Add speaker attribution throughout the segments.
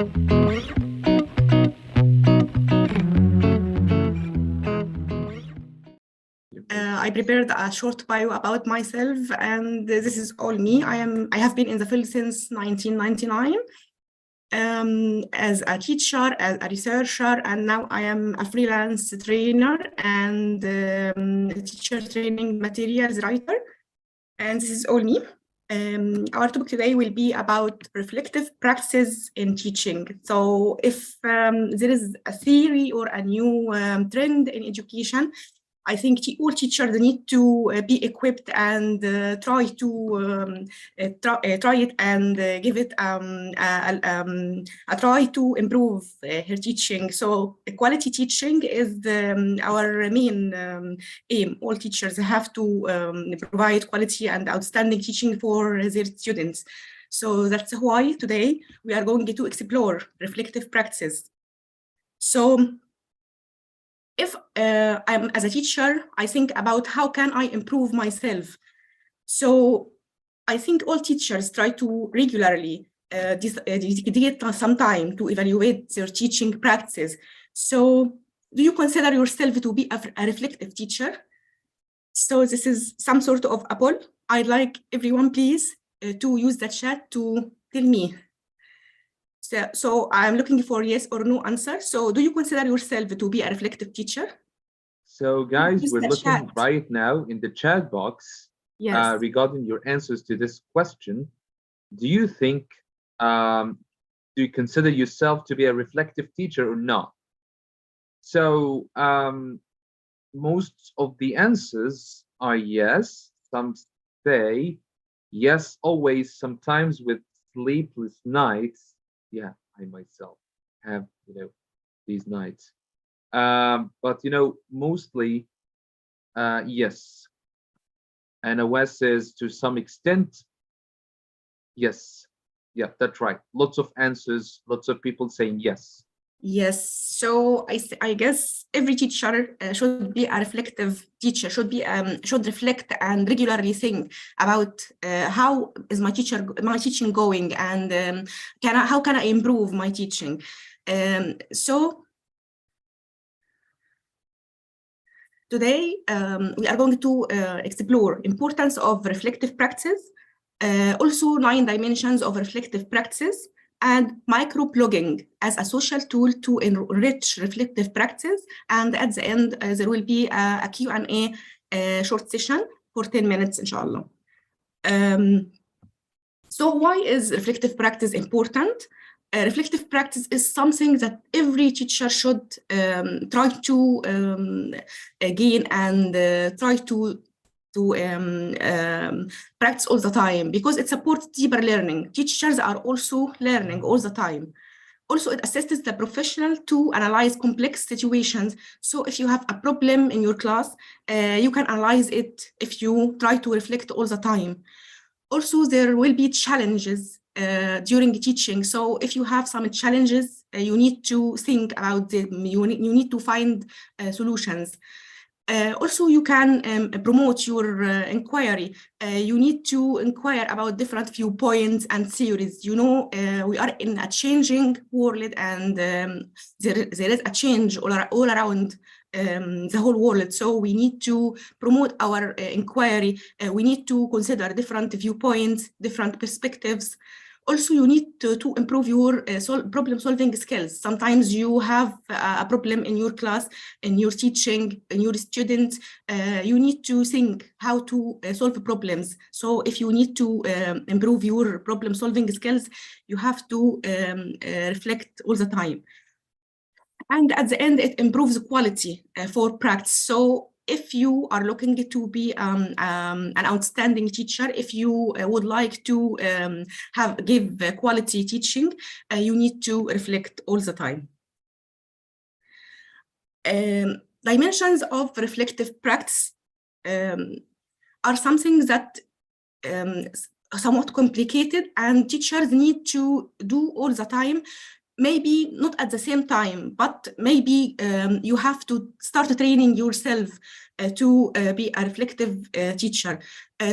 Speaker 1: I prepared a short bio about myself, and this is all me. I have been in the field since 1999 as a teacher, as a researcher, and now I am a freelance trainer and teacher training materials writer. And this is all me. Our topic today will be about reflective practices in teaching. So if there is a theory or a new trend in education, I think all teachers need to be equipped and try it and give it a try to improve her teaching. So quality teaching is our main aim. All teachers have to provide quality and outstanding teaching for their students. So that's why today we are going to explore reflective practices. So if I'm as a teacher, I think about how can I improve myself. So I think all teachers try to regularly dedicate some time to evaluate their teaching practices. So do you consider yourself to be a reflective teacher? So this is some sort of a poll. I'd like everyone, please, to use the chat to tell me. So I'm looking for yes or no answer. So do you consider yourself to be a reflective teacher?
Speaker 2: So guys, we're looking right now in the chat box regarding your answers to this question. Do you think, do you consider yourself to be a reflective teacher or not? So most of the answers are yes. Some say yes, always, sometimes with sleepless nights. Yeah, I myself have, these nights. But, mostly, yes. And Wes says to some extent, yes. Yeah, that's right. Lots of answers, lots of people saying yes.
Speaker 1: Yes, so I guess every teacher should be a reflective teacher, should reflect and regularly think about how is my teaching going, and how can I improve my teaching. So today we are going to explore importance of reflective practice, also 9 dimensions of reflective practice, and microblogging as a social tool to enrich reflective practice. And at the end, there will be a Q&A short session for 10 minutes, inshallah. So why is reflective practice important? Reflective practice is something that every teacher should try to gain and try to practice all the time, because it supports deeper learning. Teachers are also learning all the time. Also, it assists the professional to analyze complex situations. So if you have a problem in your class, you can analyze it if you try to reflect all the time. Also, there will be challenges during teaching. So if you have some challenges, you need to think about them. You need to find solutions. Also, you can promote your inquiry. You need to inquire about different viewpoints and theories. We are in a changing world, and there is a change all around the whole world. So we need to promote our inquiry. We need to consider different viewpoints, different perspectives. Also, you need to improve your problem-solving skills. Sometimes you have a problem in your class, in your teaching, in your students. You need to think how to solve problems. So if you need to improve your problem-solving skills, you have to reflect all the time. And at the end, it improves quality for practice. So if you are looking to be an outstanding teacher, if you would like to give quality teaching, you need to reflect all the time. Dimensions of reflective practice are something that somewhat complicated, and teachers need to do all the time. Maybe not at the same time, but maybe you have to start training yourself to be a reflective teacher.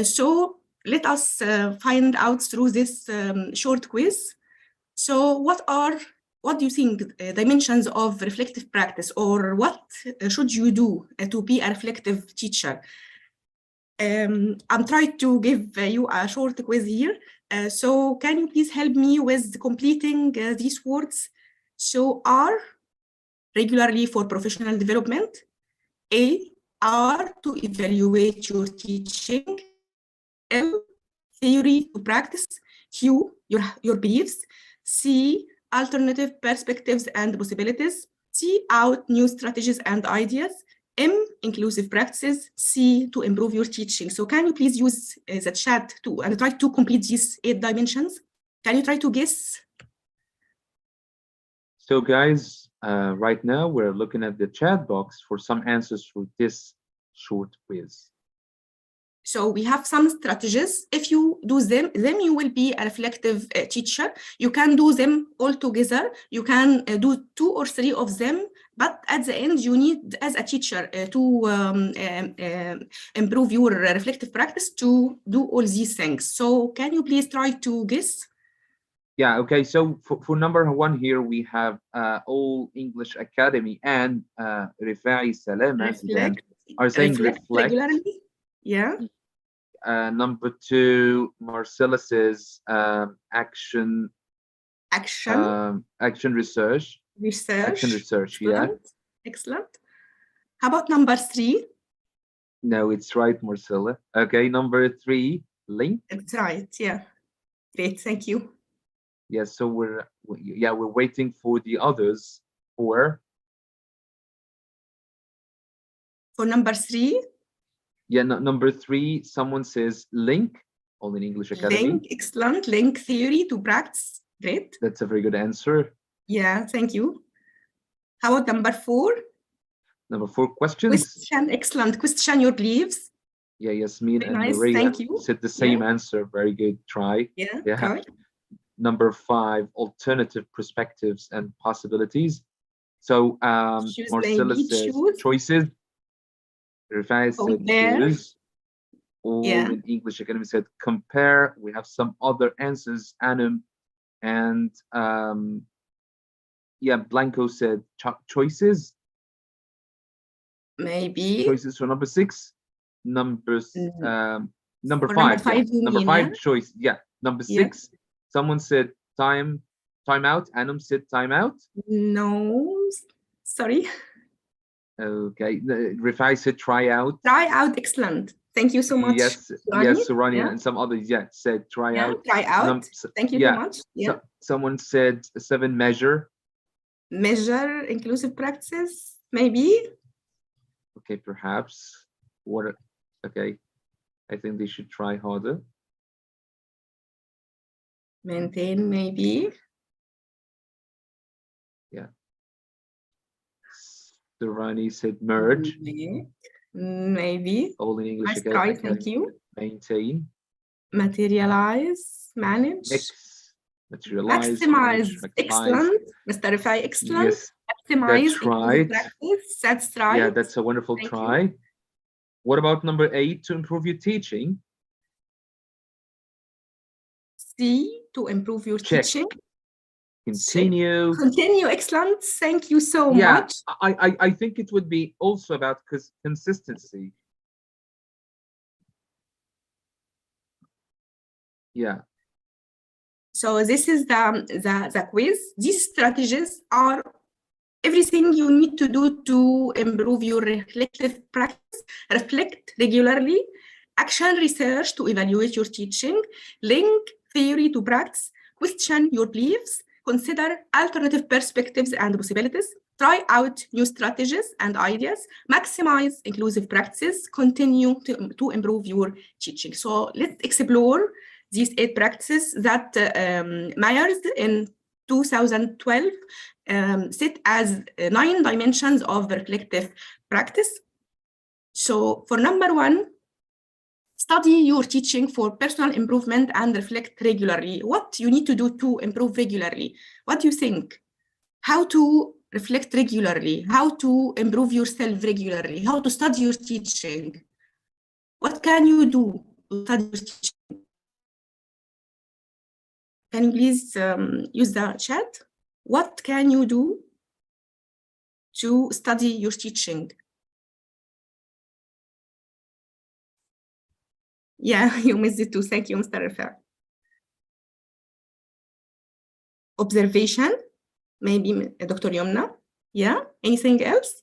Speaker 1: So let us find out through this short quiz. So what are what do you think dimensions of reflective practice, or what should you do to be a reflective teacher? I'm trying to give you a short quiz here. So can you please help me with completing these words? So R, regularly for professional development. A, R, to evaluate your teaching. L, theory to practice. Q, your beliefs. C, alternative perspectives and possibilities. C, out new strategies and ideas. M, inclusive practices. C, to improve your teaching. So can you please use the chat and try to complete these 8 dimensions? Can you try to guess?
Speaker 2: So guys, right now we're looking at the chat box for some answers for this short quiz.
Speaker 1: So we have some strategies. If you do them, then you will be a reflective teacher. You can do them all together. You can do 2 or 3 of them, but at the end, you need, as a teacher, to improve your reflective practice to do all these things. So can you please try to guess?
Speaker 2: Yeah, okay, so for number 1 here, we have All English Academy and Rifai Salama are saying reflect
Speaker 1: regularly. Yeah.
Speaker 2: Number 2, Marcella says action research. Action research,
Speaker 1: excellent.
Speaker 2: Yeah.
Speaker 1: Excellent. How about number 3?
Speaker 2: No, it's right, Marcella. Okay, number 3, link.
Speaker 1: It's right, yeah. Great, thank you.
Speaker 2: Yeah, so we're waiting for the others for
Speaker 1: number 3.
Speaker 2: Yeah, number 3, someone says link, All in English Academy.
Speaker 1: Link, excellent. Link theory to practice. Great.
Speaker 2: That's a very good answer.
Speaker 1: Yeah, thank you. How about number 4?
Speaker 2: Number 4, questions.
Speaker 1: Question, excellent. Question your beliefs.
Speaker 2: Yeah, Yasmin
Speaker 1: very
Speaker 2: and
Speaker 1: nice.
Speaker 2: Maria
Speaker 1: Thank you.
Speaker 2: said the same answer. Very good. Try.
Speaker 1: Yeah,
Speaker 2: Try. Number 5, alternative perspectives and possibilities. So Marcella says choices. Rifai said choose. All in English Academy said compare. We have some other answers, Anum, and Blanco said choices.
Speaker 1: Maybe.
Speaker 2: Choices for number 6. Number 5. Number 5 choice. Yeah. Number 6. Someone said time out. Anum said time out.
Speaker 1: No, sorry.
Speaker 2: Okay. Rifai said try out.
Speaker 1: Try out, excellent. Thank you so much.
Speaker 2: Yes, Rania and some others said try out.
Speaker 1: Try out. Thank you so much.
Speaker 2: So, someone said 7 measure.
Speaker 1: Measure inclusive practices, maybe.
Speaker 2: Okay, perhaps. Okay. I think they should try harder.
Speaker 1: Maintain, maybe.
Speaker 2: Yeah. Rani said merge.
Speaker 1: Maybe.
Speaker 2: All in English.
Speaker 1: Nice try, thank you.
Speaker 2: Maintain.
Speaker 1: Materialize, manage.
Speaker 2: Mix. Materialize.
Speaker 1: Maximize.
Speaker 2: Manage,
Speaker 1: excellent. Mr. Rifai, excellent.
Speaker 2: Yes.
Speaker 1: Maximize.
Speaker 2: That's right.
Speaker 1: Practice. That's right.
Speaker 2: Yeah, that's a wonderful try. What about number 8, to improve your teaching?
Speaker 1: C, to improve your teaching.
Speaker 2: Continue.
Speaker 1: Continue, excellent. Thank you so much.
Speaker 2: I think it would be also about consistency. Yeah.
Speaker 1: So this is the quiz. These strategies are everything you need to do to improve your reflective practice. Reflect regularly. Action research to evaluate your teaching. Link theory to practice. Question your beliefs. Consider alternative perspectives and possibilities. Try out new strategies and ideas. Maximize inclusive practices. Continue to improve your teaching. So let's explore these 8 practices that Myers in 2012 set as 9 dimensions of reflective practice. So for number 1, study your teaching for personal improvement and reflect regularly. What you need to do to improve regularly? What do you think? How to reflect regularly? How to improve yourself regularly? How to study your teaching? What can you do to study your teaching? Can you please use the chat what can you do to study your teaching? Yeah, you missed it too. Thank you, Mr. Rafaa. Observation, maybe Dr. Yomna. Yeah, anything else?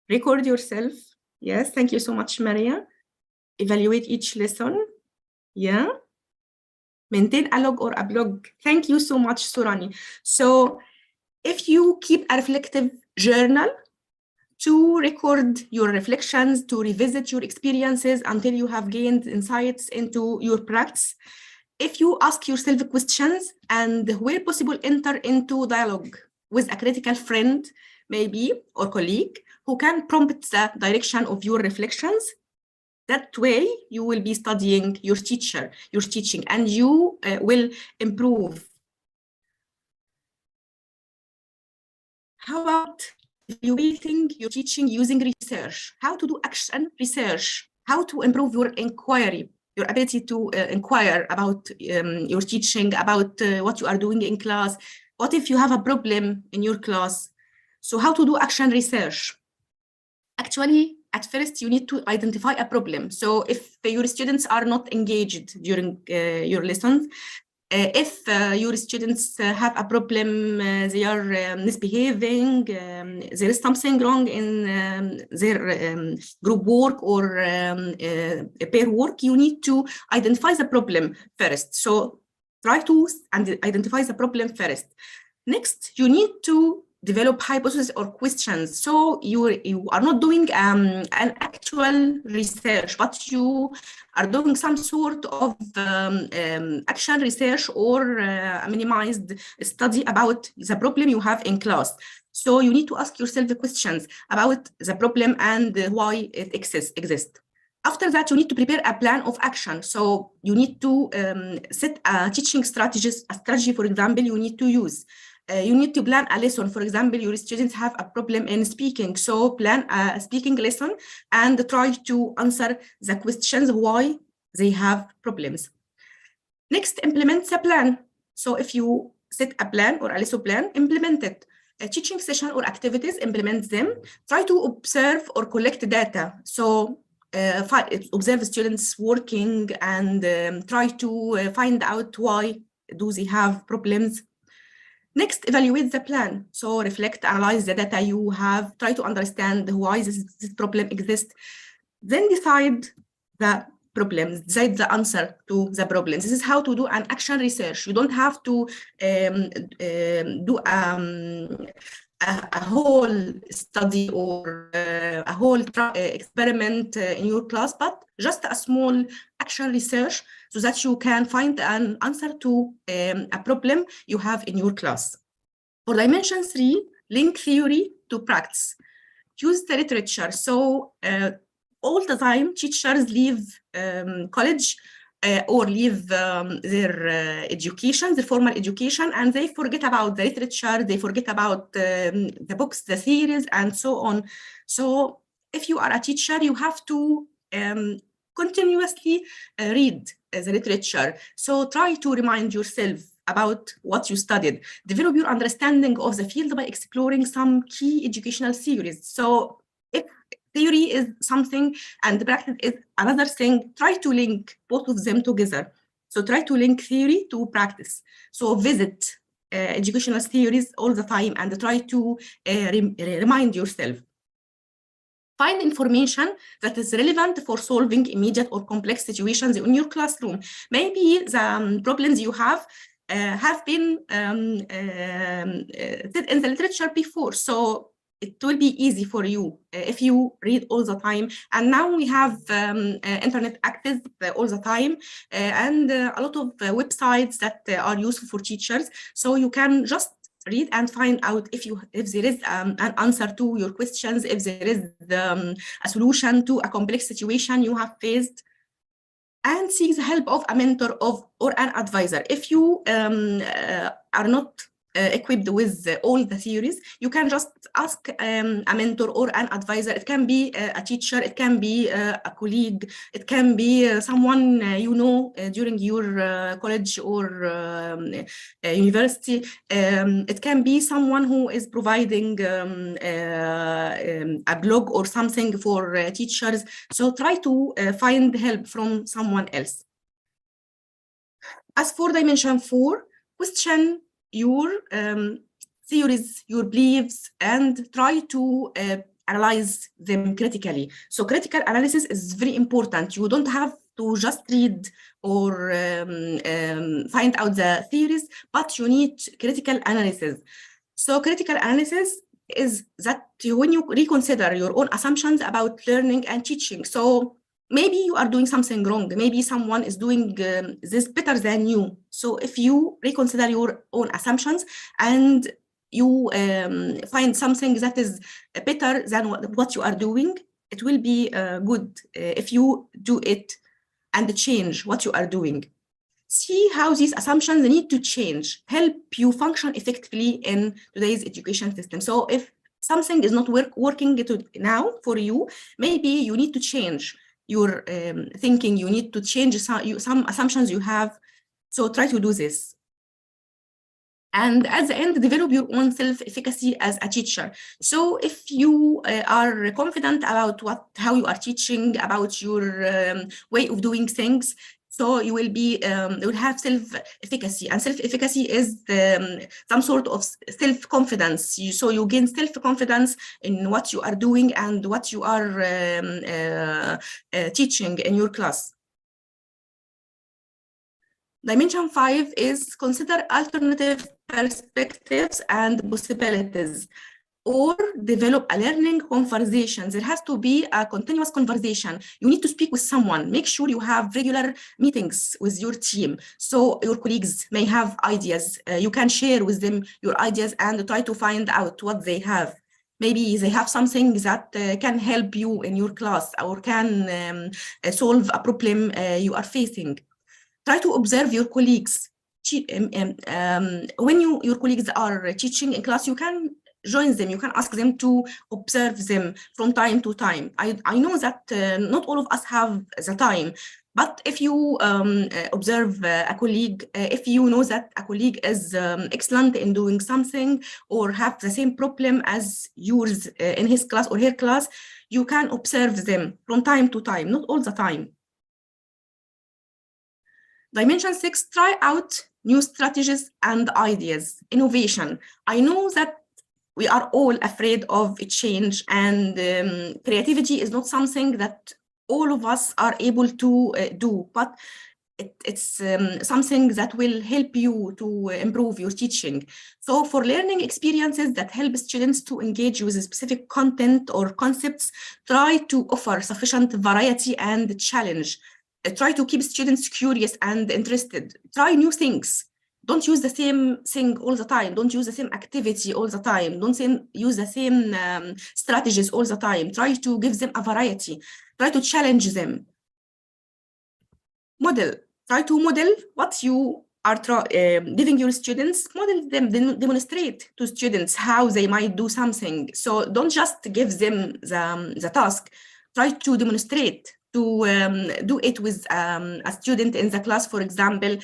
Speaker 1: Record yourself. Yes, thank you so much, Maria. Evaluate each lesson. Yeah. Maintain a log or a blog. Thank you so much, Surani. So if you keep a reflective journal to record your reflections, to revisit your experiences until you have gained insights into your practice, if you ask yourself questions and where possible, enter into dialogue with a critical friend, maybe, or colleague who can prompt the direction of your reflections, that way you will be studying your teaching, and you will improve. How about evaluating your teaching using research? How to do action research? How to improve your inquiry, your ability to inquire about your teaching, about what you are doing in class. What if you have a problem in your class? So how to do action research? Actually, at first, you need to identify a problem. So if your students are not engaged during your lessons, if your students have a problem, they are misbehaving, there is something wrong in their group work or pair work, you need to identify the problem first. So try to identify the problem first. Next, you need to develop hypotheses or questions. So you are not doing an actual research, but you are doing some sort of action research or a minimized study about the problem you have in class. So you need to ask yourself the questions about the problem and why it exists. After that, you need to prepare a plan of action. So you need to set a teaching strategy, for example, you need to use. You need to plan a lesson. For example, your students have a problem in speaking. So plan a speaking lesson and try to answer the questions why they have problems. Next, implement the plan. So if you set a plan or a lesson plan, implement it. A teaching session or activities, implement them. Try to observe or collect data. So observe students working and try to find out why do they have problems. Next, evaluate the plan. So reflect, analyze the data you have, try to understand why this problem exists. Then decide the problems, decide the answer to the problems. This is how to do an action research. You don't have to do a whole study or a whole experiment in your class, but just a small action research so that you can find an answer to a problem you have in your class. For dimension 3, link theory to practice. Use the literature. So all the time, teachers leave college or leave their education, their formal education, and they forget about the literature, they forget about the books, the theories, and so on. So if you are a teacher, you have to continuously read the literature. So try to remind yourself about what you studied. Develop your understanding of the field by exploring some key educational theories. So if theory is something and practice is another thing, try to link both of them together. So try to link theory to practice. So visit educational theories all the time and try to remind yourself. Find information that is relevant for solving immediate or complex situations in your classroom. Maybe the problems you have been said in the literature before, so it will be easy for you if you read all the time. And now we have internet access all the time and a lot of websites that are useful for teachers. So you can just read and find out if there is an answer to your questions, if there is a solution to a complex situation you have faced, and seek the help of a mentor or an advisor. If you are not equipped with all the theories. You can just ask a mentor or an advisor. It can be a teacher, it can be a colleague, it can be someone you know during your college or university. It can be someone who is providing a blog or something for teachers. So try to find help from someone else. As for dimension 4, question your theories, your beliefs, and try to analyze them critically. So critical analysis is very important. You don't have to just read or find out the theories, but you need critical analysis. So critical analysis is that when you reconsider your own assumptions about learning and teaching. So maybe you are doing something wrong. Maybe someone is doing this better than you. So if you reconsider your own assumptions and you find something that is better than what you are doing, it will be good if you do it and change what you are doing. See how these assumptions need to change, help you function effectively in today's education system. So if something is not working now for you, maybe you need to change your thinking, you need to change some assumptions you have. So try to do this. And at the end, develop your own self-efficacy as a teacher. So if you are confident about how you are teaching, about your way of doing things, so you will have self-efficacy, and self-efficacy is some sort of self-confidence. So you gain self-confidence in what you are doing and what you are teaching in your class. Dimension 5 is consider alternative perspectives and possibilities, or develop a learning conversation. There has to be a continuous conversation. You need to speak with someone. Make sure you have regular meetings with your team. So your colleagues may have ideas. You can share with them your ideas and try to find out what they have. Maybe they have something that can help you in your class or can solve a problem you are facing. Try to observe your colleagues. When your colleagues are teaching in class, you can join them, you can ask them to observe them from time to time. I know that not all of us have the time, but if you observe a colleague, if you know that a colleague is excellent in doing something or have the same problem as yours in his class or her class, you can observe them from time to time, not all the time. Dimension 6, try out new strategies and ideas, innovation. I know that we are all afraid of change, and creativity is not something that all of us are able to do, but it's something that will help you to improve your teaching. So for learning experiences that help students to engage with a specific content or concepts, try to offer sufficient variety and challenge. Try to keep students curious and interested. Try new things. Don't use the same thing all the time. Don't use the same activity all the time. Don't use the same strategies all the time. Try to give them a variety. Try to challenge them. Model. Try to model what you are giving your students. Model them, demonstrate to students how they might do something. So don't just give them the task. Try to demonstrate, to do it with a student in the class, for example,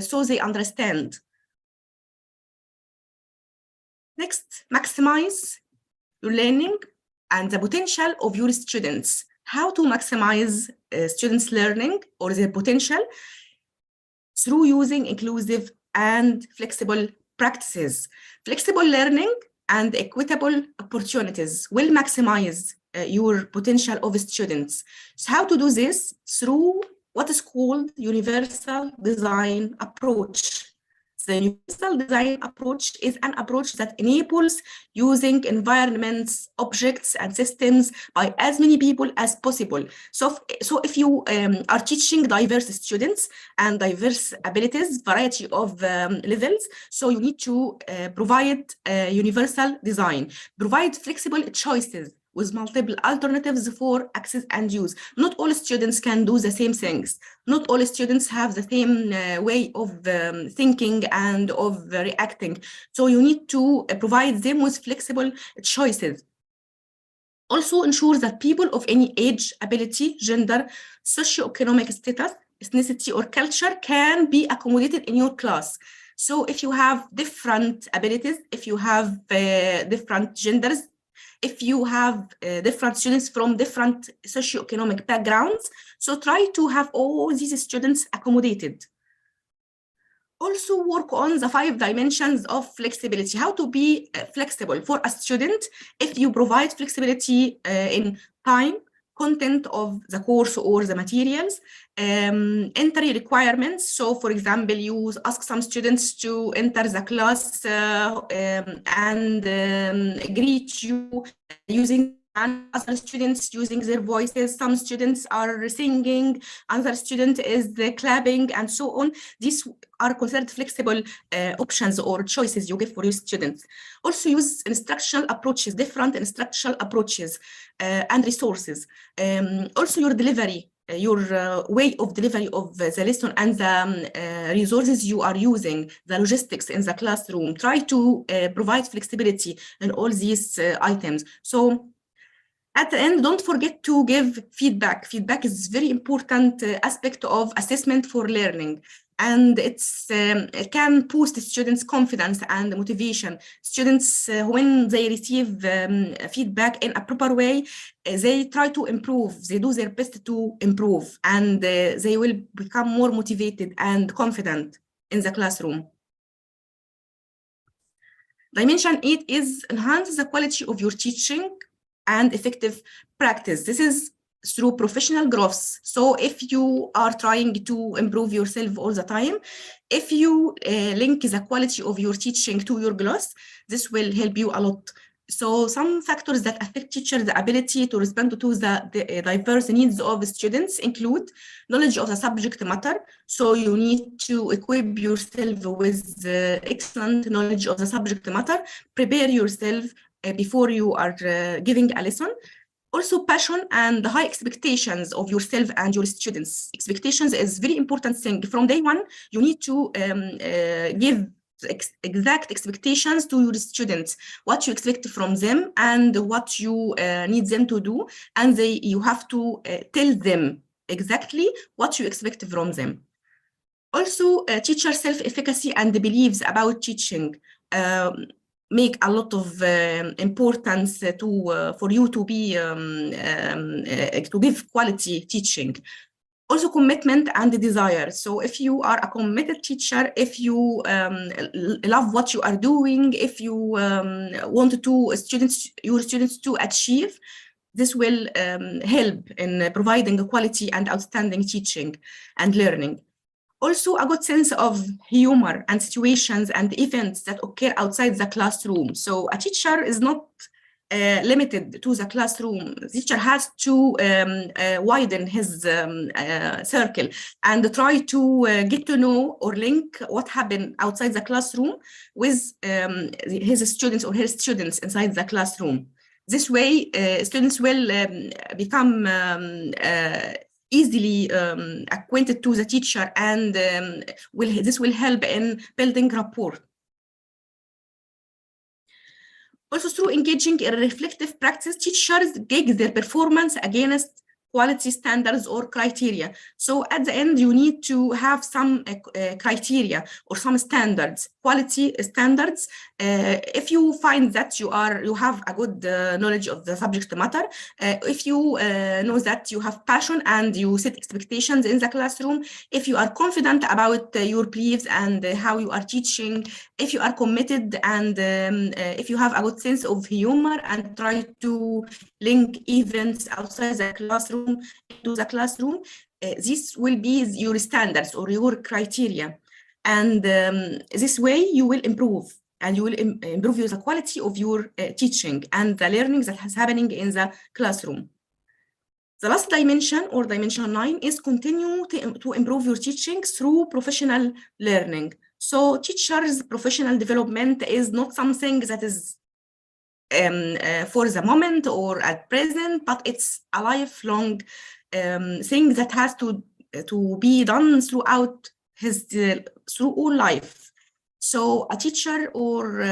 Speaker 1: so they understand. Next, maximize your learning and the potential of your students. How to maximize students' learning or their potential? Through using inclusive and flexible practices. Flexible learning and equitable opportunities will maximize your potential of students. So how to do this? Through what is called universal design approach. The universal design approach is an approach that enables using environments, objects, and systems by as many people as possible. So if you are teaching diverse students and diverse abilities, variety of levels, so you need to provide universal design, provide flexible choices. with multiple alternatives for access and use. Not all students can do the same things. Not all students have the same way of thinking and of reacting. So you need to provide them with flexible choices. Also ensure that people of any age, ability, gender, socioeconomic status, ethnicity, or culture can be accommodated in your class. So if you have different abilities, if you have different genders, if you have different students from different socioeconomic backgrounds, so try to have all these students accommodated. Also work on the 5 dimensions of flexibility, how to be flexible for a student. If you provide flexibility in time, content of the course or the materials, entry requirements. So for example, you ask some students to enter the class and greet you using, and other students using their voices. Some students are singing, other student is clapping, and so on. These are considered flexible options or choices you give for your students. Also use instructional approaches, different instructional approaches and resources. Also your delivery, your way of delivery of the lesson and the resources you are using, the logistics in the classroom. Try to provide flexibility in all these items. So at the end, don't forget to give feedback. Feedback is a very important aspect of assessment for learning. And it can boost students' confidence and motivation. Students, when they receive feedback in a proper way, they try to improve. They do their best to improve, and they will become more motivated and confident in the classroom. Dimension 8 is enhance the quality of your teaching and effective practice. This is through professional growth. So if you are trying to improve yourself all the time, if you link the quality of your teaching to your growth, this will help you a lot. So some factors that affect teachers' ability to respond to the diverse needs of students include knowledge of the subject matter. So you need to equip yourself with excellent knowledge of the subject matter, prepare yourself before you are giving a lesson. Also passion and high expectations of yourself and your students. Expectations is very important thing. From day one, you need to give exact expectations to your students, what you expect from them and what you need them to do. And you have to tell them exactly what you expect from them. Also, teacher self-efficacy and beliefs about teaching make a lot of importance for you to be to give quality teaching. Also commitment and desire. So if you are a committed teacher, if you love what you are doing, if you want your students to achieve, this will help in providing quality and outstanding teaching and learning. Also, a good sense of humor and situations and events that occur outside the classroom. So a teacher is not limited to the classroom. The teacher has to widen his circle and try to get to know or link what happened outside the classroom with his students or her students inside the classroom. This way, students will become easily acquainted to the teacher, and this will help in building rapport. Also, through engaging in reflective practice, teachers gauge their performance against quality standards or criteria. So at the end, you need to have some criteria or some standards, quality standards. If you find that you have a good knowledge of the subject matter, if you know that you have passion and you set expectations in the classroom, if you are confident about your beliefs and how you are teaching, if you are committed, and if you have a good sense of humor and try to link events outside the classroom into the classroom, this will be your standards or your criteria. And this way you will improve, and you will improve the quality of your teaching and the learning that is happening in the classroom. The last dimension, or dimension 9, is continue to improve your teaching through professional learning. So teachers' professional development is not something that is for the moment or at present, but it's a lifelong thing that has to be done throughout through all life. So a teacher or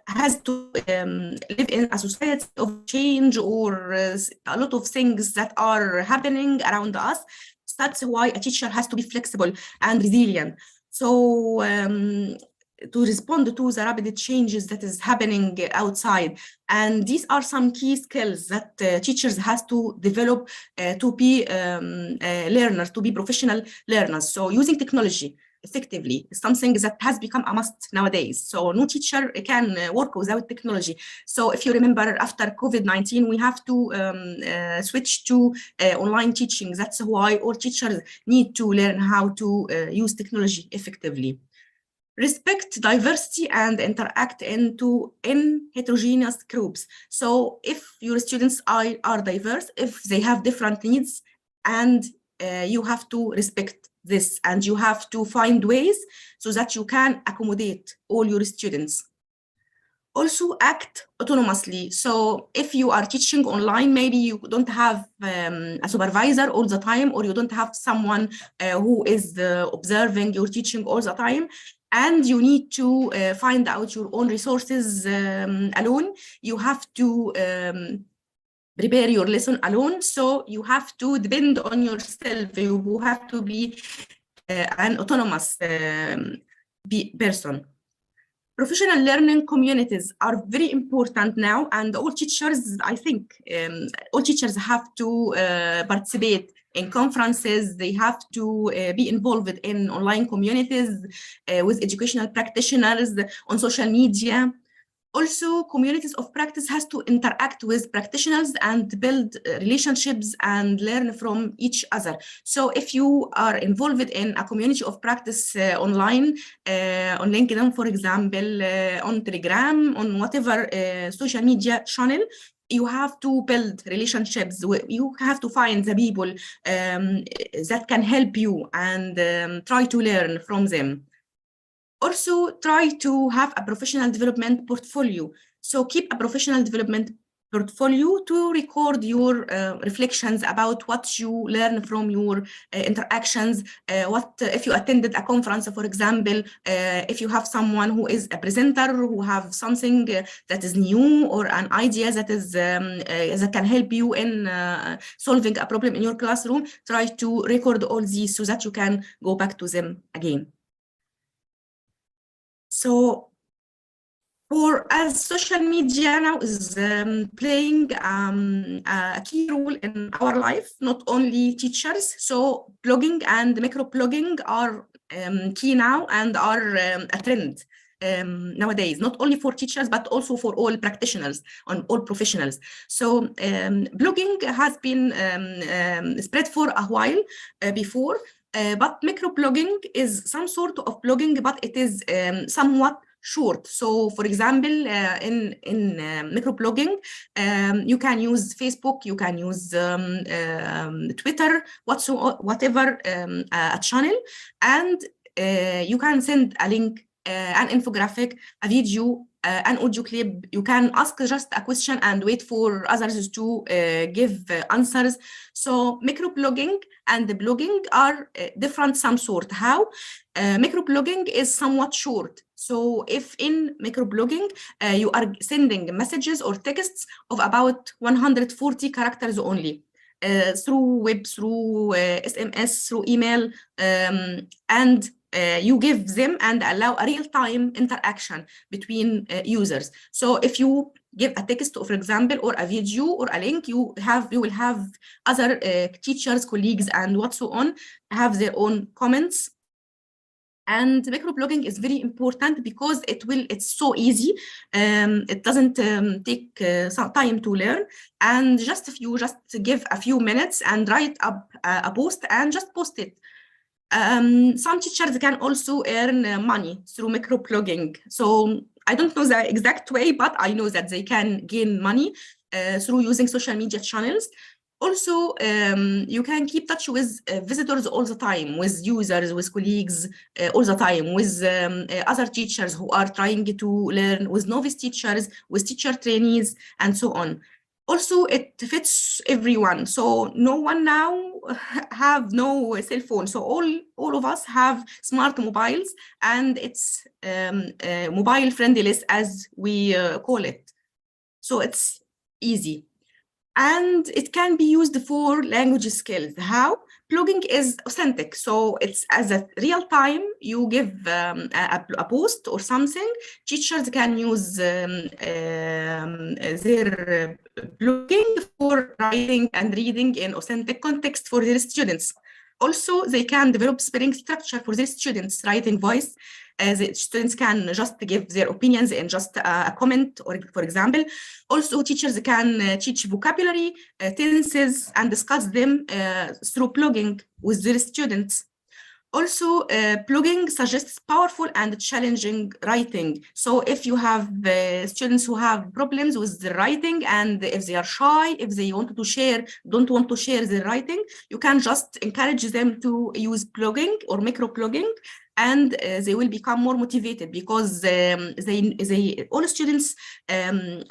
Speaker 1: has to live in a society of change or a lot of things that are happening around us. That's why a teacher has to be flexible and resilient. So to respond to the rapid changes that is happening outside. And these are some key skills that teachers has to develop to be learners, to be professional learners. So using technology effectively is something that has become a must nowadays. So no teacher can work without technology. So if you remember, after COVID-19, we have to switch to online teaching. That's why all teachers need to learn how to use technology effectively. Respect diversity and interact in heterogeneous groups. So if your students are diverse, if they have different needs, and you have to respect this, and you have to find ways so that you can accommodate all your students. Also act autonomously. So if you are teaching online, maybe you don't have a supervisor all the time, or you don't have someone who is observing your teaching all the time, and you need to find out your own resources alone. You have to prepare your lesson alone. So you have to depend on yourself. You have to be an autonomous person. Professional learning communities are very important now, and all teachers, I think, all teachers have to participate in conferences. They have to be involved in online communities with educational practitioners on social media. Also, communities of practice has to interact with practitioners and build relationships and learn from each other. So if you are involved in a community of practice online, on LinkedIn, for example, on Telegram, on whatever social media channel, you have to build relationships. You have to find the people that can help you and try to learn from them. Also, try to have a professional development portfolio. So keep a professional development portfolio to record your reflections about what you learn from your interactions. What if you attended a conference, for example, if you have someone who is a presenter, who have something that is new, or an idea that is that can help you in solving a problem in your classroom, try to record all these so that you can go back to them again. So as social media now is playing a key role in our life, not only teachers. So blogging and microblogging are key now and are a trend nowadays, not only for teachers, but also for all practitioners and all professionals. So blogging has been spread for a while before, but microblogging is some sort of blogging, but it is somewhat short. So for example, in microblogging, you can use Facebook, you can use Twitter, whatever a channel, and you can send a link, an infographic, a video, an audio clip. You can ask just a question and wait for others to give answers. So microblogging and the blogging are different some sort. How? Microblogging is somewhat short. So if in microblogging you are sending messages or texts of about 140 characters only, through web, through SMS, through email, and you give them and allow a real-time interaction between users. So if you give a text, for example, or a video or a link, you will have other teachers, colleagues, and what so on have their own comments. And microblogging is very important because it's so easy. It doesn't take some time to learn. And if you just give a few minutes and write up a post and just post it. Some teachers can also earn money through microblogging. So I don't know the exact way, but I know that they can gain money through using social media channels. Also, you can keep touch with visitors all the time, with users, with colleagues all the time, with other teachers who are trying to learn, with novice teachers, with teacher trainees, and so on. Also, it fits everyone. So no one now have no cell phone. So all of us have smart mobiles, and it's mobile friendliness as we call it. So it's easy. And it can be used for language skills. How? Blogging is authentic. So it's as a real time, you give a post or something. Teachers can use their blogging for writing and reading in authentic context for their students. Also, they can develop spelling structure for their students, writing voice. The students can just give their opinions in just a comment, or for example. Also, teachers can teach vocabulary, tenses, and discuss them through blogging with their students. Also, blogging suggests powerful and challenging writing. So if you have students who have problems with the writing, and if they are shy, if they want to share, don't want to share their writing, you can just encourage them to use blogging or micro-blogging, and they will become more motivated, because all students,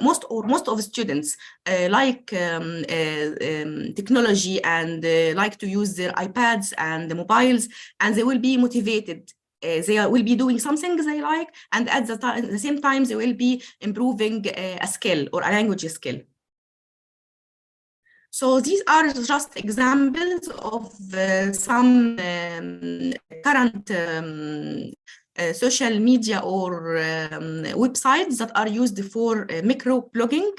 Speaker 1: most of students like technology, and like to use their iPads and the mobiles, and they will be motivated. They will be doing something they like, and at the same time, they will be improving a skill or a language skill. So these are just examples of some current social media or websites that are used for micro-blogging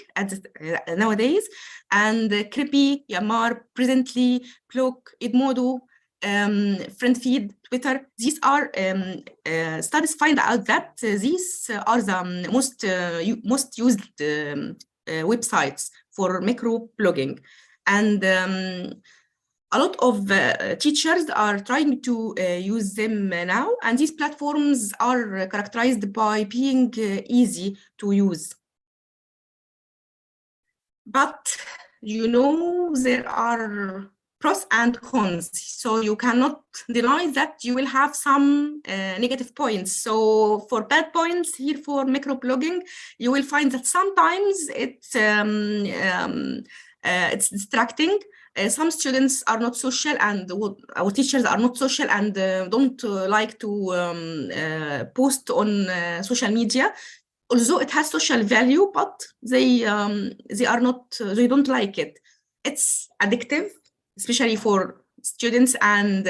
Speaker 1: nowadays. And Creepy, Yamar, Presently, Blog, Edmodo, FriendFeed, Twitter. These are studies find out that these are the most used websites for micro-blogging. And a lot of teachers are trying to use them now, and these platforms are characterized by being easy to use. But you know, there are pros and cons. So you cannot deny that you will have some negative points. So for bad points here for microblogging, you will find that sometimes it's distracting. Some students are not social, and our teachers are not social, and don't like to post on social media. Although it has social value, but they don't like it. It's addictive, especially for students and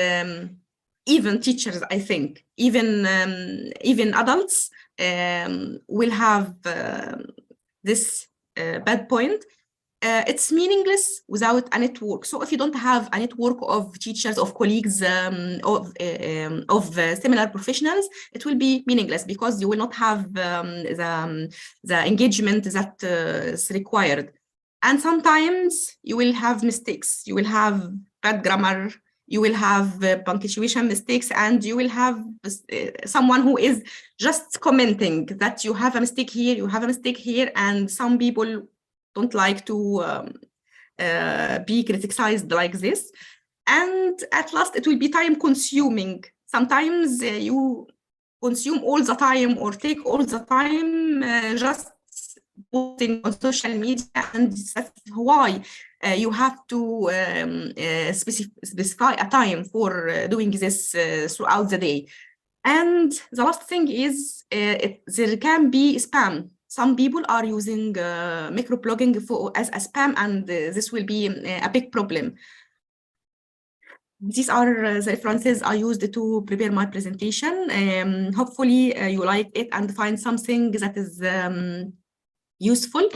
Speaker 1: even teachers. I think even adults will have this bad point. It's meaningless without a network. So if you don't have a network of teachers, of colleagues, of similar professionals, it will be meaningless, because you will not have the engagement that is required. And sometimes you will have mistakes. You will have bad grammar. You will have punctuation mistakes, and you will have someone who is just commenting that you have a mistake here, you have a mistake here, and some people don't like to be criticized like this. And at last, it will be time consuming. Sometimes you consume all the time, or take all the time just posting on social media, and that's why you have to specify a time for doing this throughout the day. And the last thing is there can be spam. Some people are using microblogging as a spam, and this will be a big problem. These are the references I used to prepare my presentation. Hopefully you like it and find something that is useful.